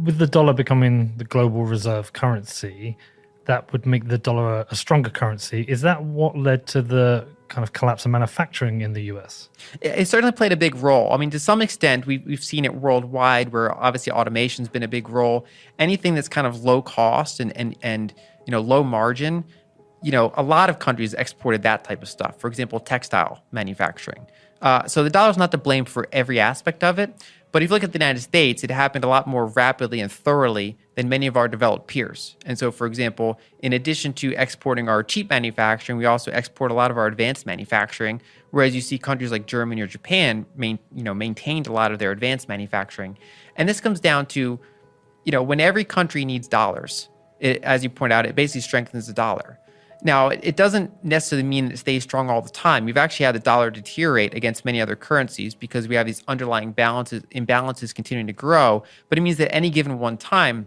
with the dollar becoming the global reserve currency, that would make the dollar a stronger currency. Is that what led to the kind of collapse of manufacturing in the US? It certainly played a big role. I mean, to some extent, we've seen it worldwide, where obviously automation's been a big role. Anything that's kind of low cost and low margin, a lot of countries exported that type of stuff. For example, textile manufacturing. So the dollar's not to blame for every aspect of it. But if you look at the United States, it happened a lot more rapidly and thoroughly than many of our developed peers. And so, for example, in addition to exporting our cheap manufacturing, we also export a lot of our advanced manufacturing, whereas you see countries like Germany or Japan maintained a lot of their advanced manufacturing. And this comes down to, when every country needs dollars, as you point out, it basically strengthens the dollar. Now, it doesn't necessarily mean it stays strong all the time. We've actually had the dollar deteriorate against many other currencies because we have these underlying imbalances continuing to grow. But it means that any given one time,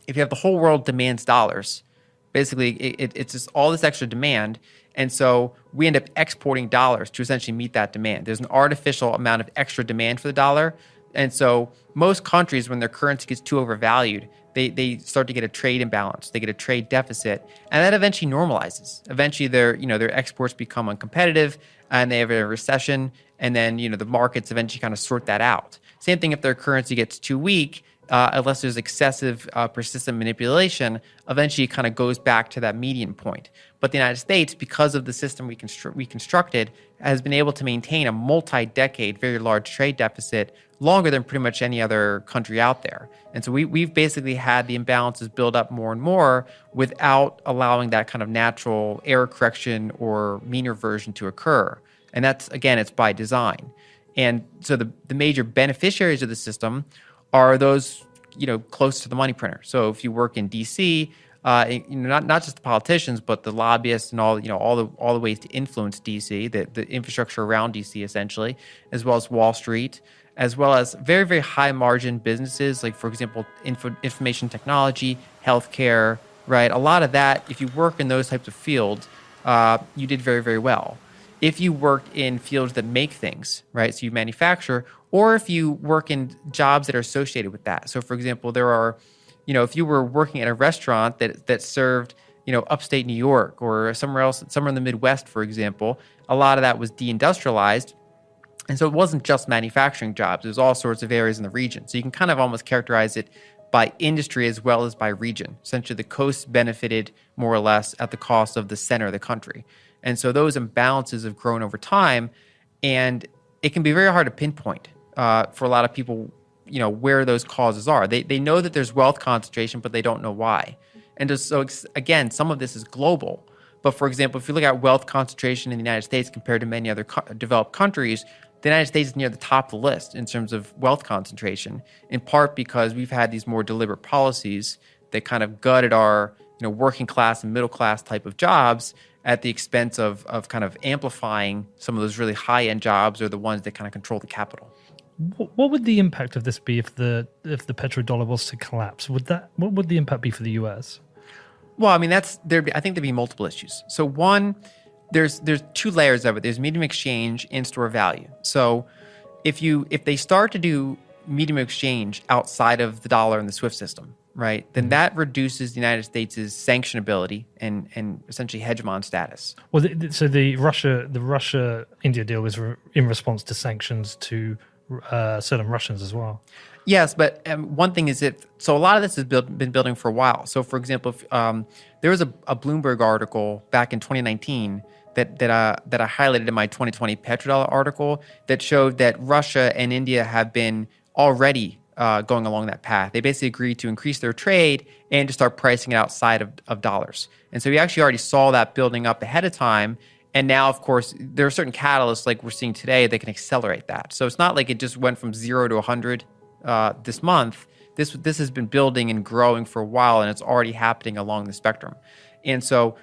if you have the whole world demands dollars, basically it's just all this extra demand. And so we end up exporting dollars to essentially meet that demand. There's an artificial amount of extra demand for the dollar. And so most countries, when their currency gets too overvalued, they start to get a trade imbalance. They get a trade deficit, and that eventually normalizes. Eventually, their exports become uncompetitive, and they have a recession, and then the markets eventually kind of sort that out. Same thing if their currency gets too weak, unless there's excessive persistent manipulation, eventually it kind of goes back to that median point. But the United States, because of the system we constructed, has been able to maintain a multi-decade, very large trade deficit longer than pretty much any other country out there. And so we've basically had the imbalances build up more and more without allowing that kind of natural error correction or mean reversion to occur. And that's, again, it's by design. And so the major beneficiaries of the system are those, close to the money printer. So if you work in DC, not just the politicians, but the lobbyists and all the ways to influence DC, the infrastructure around DC essentially, as well as Wall Street, as well as very, very high margin businesses, like, for example, information technology, healthcare, right? A lot of that, if you work in those types of fields, you did very, very well. If you worked in fields that make things, right? So you manufacture, or if you work in jobs that are associated with that. So, for example, there are, if you were working at a restaurant that served, upstate New York or somewhere in the Midwest, for example, a lot of that was deindustrialized. And so it wasn't just manufacturing jobs. It was all sorts of areas in the region. So you can kind of almost characterize it by industry as well as by region. Essentially, the coast benefited more or less at the cost of the center of the country. And so those imbalances have grown over time, and it can be very hard to pinpoint for a lot of people, where those causes are. They know that there's wealth concentration, but they don't know why. And so, again, some of this is global. But for example, if you look at wealth concentration in the United States compared to many other developed countries, the United States is near the top of the list in terms of wealth concentration, in part because we've had these more deliberate policies that kind of gutted our working class and middle class type of jobs at the expense of kind of amplifying some of those really high-end jobs, or the ones that kind of control the capital. What would the impact of this be if the petrodollar was to collapse? What would the impact be for the US? Well, I mean, I think there'd be multiple issues. So one, there's two layers of it. There's medium exchange and store value. So if they start to do medium exchange outside of the dollar and the SWIFT system, right, then that reduces the United States' sanctionability and essentially hegemon status. Well, so the Russia-India deal was in response to sanctions to certain Russians as well. Yes, but one thing is so a lot of this has been building for a while. So, for example, there was a Bloomberg article back in 2019 that I highlighted in my 2020 petrodollar article that showed that Russia and India have been already going along that path. They basically agreed to increase their trade and to start pricing it outside of dollars. And so we actually already saw that building up ahead of time. And now, of course, there are certain catalysts like we're seeing today that can accelerate that. So it's not like it just went from 0 to 100 this month. This has been building and growing for a while, and it's already happening along the spectrum. And so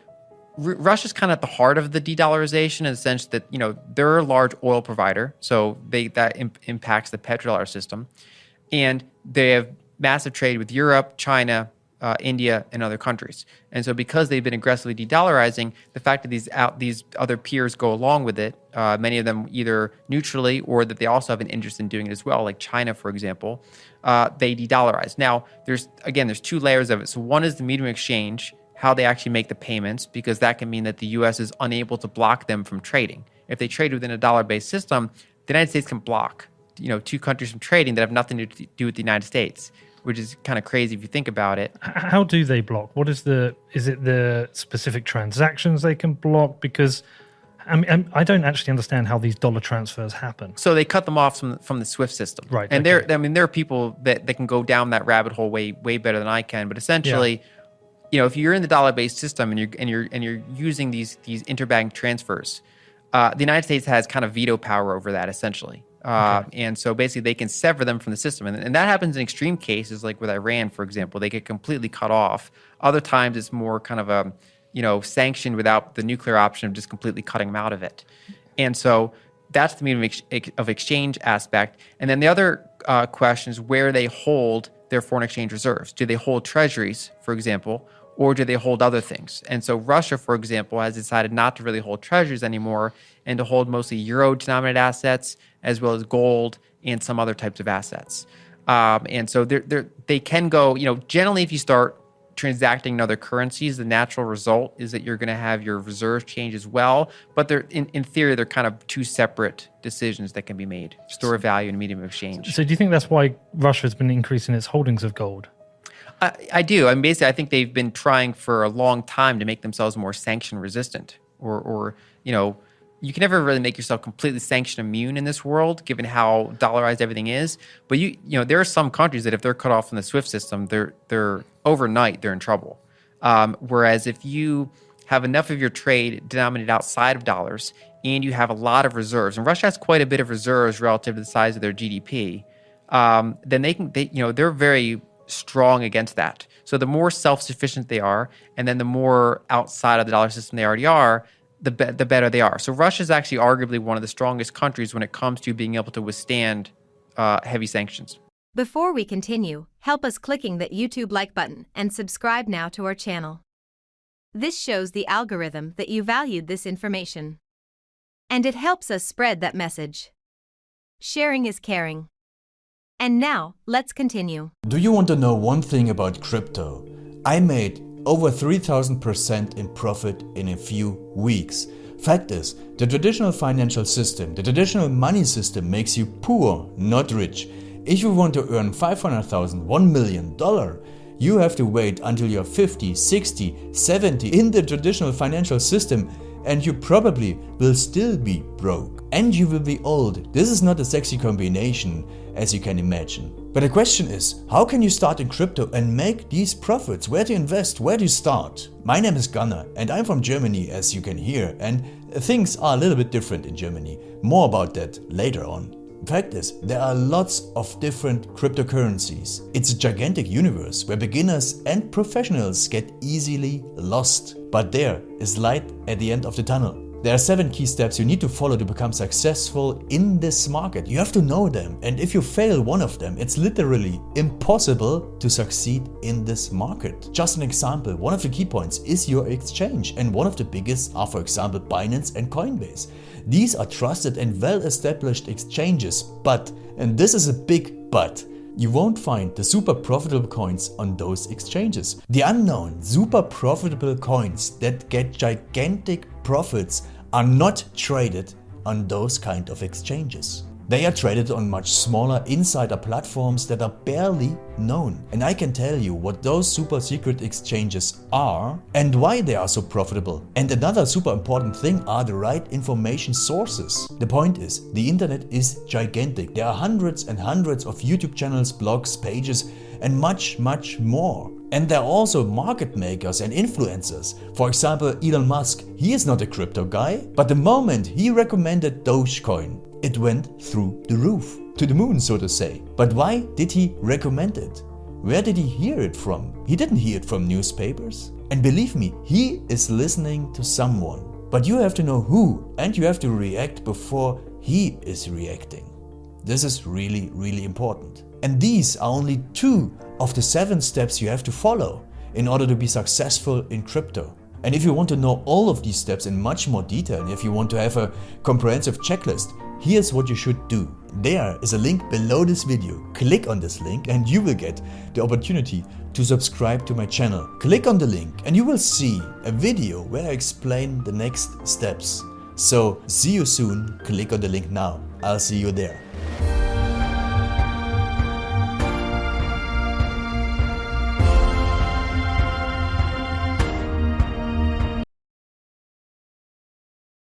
Russia's kind of at the heart of the de-dollarization in the sense that, they're a large oil provider, so that impacts the petrodollar system. And they have massive trade with Europe, China, India, and other countries. And so because they've been aggressively de-dollarizing, the fact that these other peers go along with it, many of them either neutrally or that they also have an interest in doing it as well, like China, for example, they de-dollarize. Now, there's two layers of it. So one is the medium of exchange, how they actually make the payments, because that can mean that the U.S. is unable to block them from trading. If they trade within a dollar-based system, the United States can block, two countries from trading that have nothing to do with the United States, which is kind of crazy if you think about it. How do they block? Is it the specific transactions they can block? Because I don't actually understand how these dollar transfers happen. So they cut them off from the SWIFT system. Right. And there are people that can go down that rabbit hole way better than I can. But essentially, if you're in the dollar-based system and you're using these interbank transfers, the United States has kind of veto power over that essentially. And so basically they can sever them from the system. And that happens in extreme cases, like with Iran, for example. They get completely cut off. Other times it's more kind of a, sanctioned without the nuclear option of just completely cutting them out of it. And so that's the medium of exchange aspect. And then the other question is where they hold their foreign exchange reserves. Do they hold treasuries, for example, or do they hold other things? And so Russia, for example, has decided not to really hold treasuries anymore and to hold mostly euro-denominated assets as well as gold and some other types of assets. And so they can go, generally if you start transacting in other currencies, the natural result is that you're going to have your reserves change as well. But in theory, they're kind of two separate decisions that can be made, store of value and medium of exchange. So do you think that's why Russia has been increasing its holdings of gold? I do. Basically, I think they've been trying for a long time to make themselves more sanction resistant, or you can never really make yourself completely sanction immune in this world, given how dollarized everything is. But there are some countries that if they're cut off from the SWIFT system, they're overnight they're in trouble. Whereas if you have enough of your trade denominated outside of dollars and you have a lot of reserves, and Russia has quite a bit of reserves relative to the size of their GDP, then they're very strong against that. So the more self-sufficient they are, and then the more outside of the dollar system they already are, the better they are. So Russia is actually arguably one of the strongest countries when it comes to being able to withstand heavy sanctions. Before we continue, help us clicking that YouTube like button and subscribe now to our channel. This shows the algorithm that you valued this information. And it helps us spread that message. Sharing is caring. And now, let's continue. Do you want to know one thing about crypto? I made over 3,000% in profit in a few weeks. Fact is, the traditional financial system, the traditional money system makes you poor, not rich. If you want to earn $500,000, $1 million, you have to wait until you're 50, 60, 70 in the traditional financial system, and you probably will still be broke. And you will be old. This is not a sexy combination, as you can imagine. But the question is, how can you start in crypto and make these profits? Where to invest? Where to start? My name is Gunnar and I'm from Germany, as you can hear, and things are a little bit different in Germany. More about that later on. Fact is, there are lots of different cryptocurrencies. It's a gigantic universe where beginners and professionals get easily lost. But there is light at the end of the tunnel. There are 7 key steps you need to follow to become successful in this market. You have to know them, and if you fail one of them, it's literally impossible to succeed in this market. Just an example, one of the key points is your exchange, and one of the biggest are, for example, Binance and Coinbase. These are trusted and well-established exchanges, but, and this is a big but, you won't find the super profitable coins on those exchanges. The unknown super profitable coins that get gigantic profits are not traded on those kind of exchanges. They are traded on much smaller insider platforms that are barely known. And I can tell you what those super secret exchanges are and why they are so profitable. And another super important thing are the right information sources. The point is, the internet is gigantic. There are hundreds and hundreds of YouTube channels, blogs, pages, and much more. And there are also market makers and influencers. For example, Elon Musk, he is not a crypto guy, but the moment he recommended Dogecoin, it went through the roof, to the moon, so to say. But why did he recommend it? Where did he hear it from? He didn't hear it from newspapers. And believe me, he is listening to someone. But you have to know who, and you have to react before he is reacting. This is really important. And these are only 2 of the 7 steps you have to follow. in order to be successful in crypto. And if you want to know all of these steps in much more detail, and if you want to have a comprehensive checklist, here's what you should do. There is a link below this video. Click on this link and you will get the opportunity to subscribe to my channel. Click on the link and you will see a video where I explain the next steps. So see you soon. Click on the link now. I'll see you there.